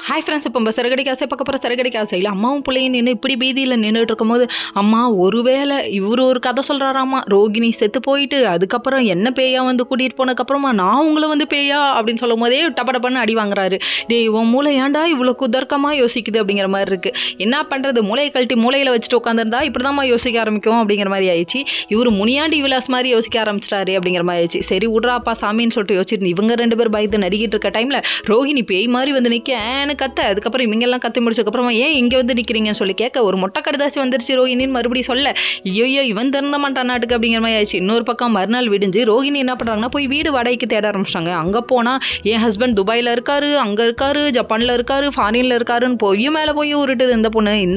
Hi friends, இப்போ நம்ம சரகடி காசை பார்க்க போகிற சரகடி காசையில் அம்மாவும் பிள்ளையும் நின்று இப்படி பீதியில் நின்றுட்டு இருக்கும்போது, அம்மா ஒருவேளை இவர் ஒரு கதை சொல்கிறாராம்மா, ரோகிணி செத்து போயிட்டு அதுக்கப்புறம் என்ன பேயா வந்து கூட்டிகிட்டு போனதுக்கப்புறமா நான் உங்களை வந்து பேயா அப்படின்னு சொல்லும் போதே டப்படப்பன்னு அடி வாங்குறாரு. டேய் உன் மூளை ஏன்டா இவ்வளோ குதர்க்கமாக யோசிக்குது அப்படிங்கிற மாதிரி இருக்குது. என்ன பண்ணுறது, மூளையை கழட்டி மூளையில் வச்சுட்டு உட்காந்துருந்தா இப்படி தான் யோசிக்க ஆரம்பிக்கும் அப்படிங்கிற மாதிரி ஆயிடுச்சு. இவர் முனியாண்டி விலாஸ் மாதிரி யோசிக்க ஆரம்பிச்சிட்டாரு அப்படிங்கிற மாதிரி ஆயிடுச்சு. சரி விட்றாப்பா சாமின்னு சொல்லிட்டு யோசிச்சுட்டு இவங்க 2 பேர் பயந்து நடிக்கிட்டு இருக்க டைமில் ரோகிணி பேய் மாதிரி வந்து நிற்க கத்த. அதுக்கப்புறம் இவங்கெல்லாம் கத்தி முடிச்சதுக்கப்புறமா ஏன் இங்கே வந்து நிற்கிறீங்கன்னு சொல்லி கேட்க, ஒரு மொட்டை கடுதாசி வந்துருச்சு ரோஹிணின்னு மறுபடியும் சொல்ல, ஐயோ இவன் திறந்த மாட்டான் நாட்டுக்கு அப்படிங்கிற மாதிரி ஆயிடுச்சு. இன்னொரு பக்கம் மறுநாள் விடிஞ்சு ரோஹிணி என்ன பண்ணுறாங்கன்னா போய் வீடு வாடகைக்கு தேட ஆரம்பிச்சிட்டாங்க. அங்கே போனால் என் ஹஸ்பண்ட் துபாயில் இருக்காரு, அங்கே இருக்காரு, ஜப்பானில் இருக்காரு, ஃபாரினில் இருக்காருன்னு போய் மேலே போய் உருட்டுது இந்த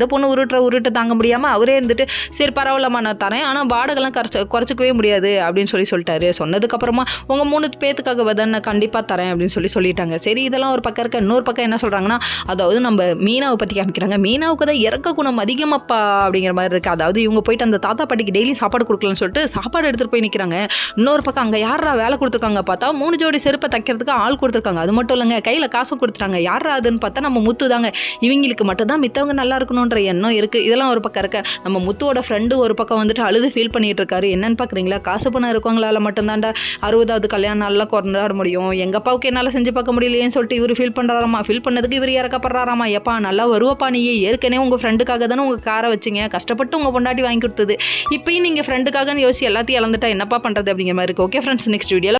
பொண்ணு உருட்டு தாங்க முடியாமல் அவரே இருந்துட்டு சரி பரவாயில்லம்மா நான் தரேன், ஆனால் வாடகைலாம் குறைச்சிக்கவே முடியாது அப்படின்னு சொல்லிட்டாரு. சொன்னதுக்கப்புறமா உங்கள் 3 பேத்துக்காக நான் கண்டிப்பாக தரேன் அப்படின்னு சொல்லிட்டாங்க. சரி இதெல்லாம் ஒரு பக்கம் இருக்க. இன்னொரு பக்கம் என்ன சொல்கிறாங்கன்னா, அதாவது நம்ம மீனாவை பற்றி காமிக்கிறாங்க. மீனாவுக்கு தான் இறக்க குணம் அதிகமாப்பா அப்படிங்கிற மாதிரி இருக்குது. அதாவது இவங்க போயிட்டு அந்த தாத்தா பாட்டிக்கு டெய்லி சாப்பாடு கொடுக்கலன்னு சொல்லிட்டு சாப்பாடு எடுத்துகிட்டு போய் நிற்கிறாங்க. இன்னொரு பக்கம் அங்கே யாரா வேலை கொடுத்துருக்காங்க பார்த்தா 3 ஜோடி செருப்பை தைக்கிறதுக்கு ஆள் கொடுத்துருக்காங்க. அது மட்டும் இல்லைங்க, கையில் காசும் கொடுத்துட்டாங்க. யாரா அதுன்னு பார்த்தா நம்ம முத்து தாங்க. இவங்களுக்கு மட்டும்தான் மித்தவங்க நல்லா இருக்கணுன்ற எண்ணம் இருக்குது. இதெல்லாம் ஒரு பக்கம் இருக்க. நம்ம முத்துவோட ஃப்ரெண்டு ஒரு பக்கம் வந்துட்டு அழுது ஃபீல் பண்ணிட்டு இருக்காரு. என்னன்னு பார்க்குறீங்களா, காசு பணம் இருக்கவங்களால மட்டும்தான்டா 60வது கல்யாணம் நல்லா கொண்டாட முடியும், எங்கள் அப்பாவுக்கு என்னால் செஞ்சு பார்க்க முடியலையேன்னு சொல்லிட்டு இவர் ஃபீல் பண்ணுறாராமா. ஃபீல் பண்ணதுக்கு இவர் இறக்கப்படுறாராமா. எப்பா நல்லா வருவப்பா, நீயே ஏற்கனவே உங்கள் ஃப்ரெண்டுக்காக தானே உங்கள் காரை வச்சிங்க, கஷ்டப்பட்டு உங்கள் பொண்டாட்டி வாங்கி கொடுத்தது, இப்போயும் நீங்கள் ஃப்ரெண்டுக்காகன்னு யோசிச்சு எல்லாத்தையும் இழந்துட்டா என்னப்பா பண்ணுறது அப்படிங்கிற மாதிரி இருக்குது. ஓகே ஃப்ரெண்ட்ஸ், நெக்ஸ்ட் வீடியோவில்